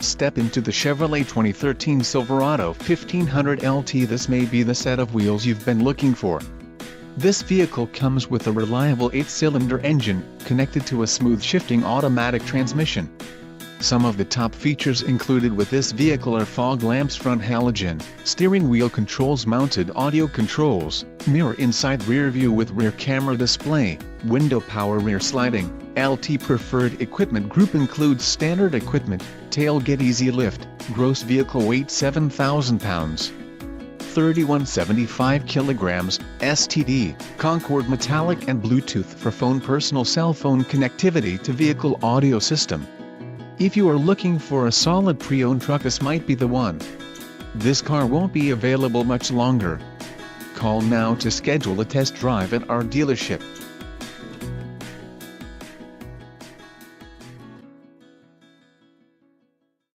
Step into the Chevrolet 2013 Silverado 1500 LT. This may be the set of wheels you've been looking for. This vehicle comes with a reliable 8-cylinder engine, connected to a smooth shifting automatic transmission. Some of the top features included with this vehicle are fog lamps, front halogen, steering wheel controls, mounted audio controls, mirror inside rear view with rear camera display, window power, rear sliding. LT preferred equipment group includes standard equipment, tailgate, easy lift, gross vehicle weight 7,000 pounds. 3175 kilograms, STD, Concord metallic and Bluetooth for phone, personal cell phone connectivity to vehicle audio system. If you are looking for a solid pre-owned truck, this might be the one. This car won't be available much longer. Call now to schedule a test drive at our dealership.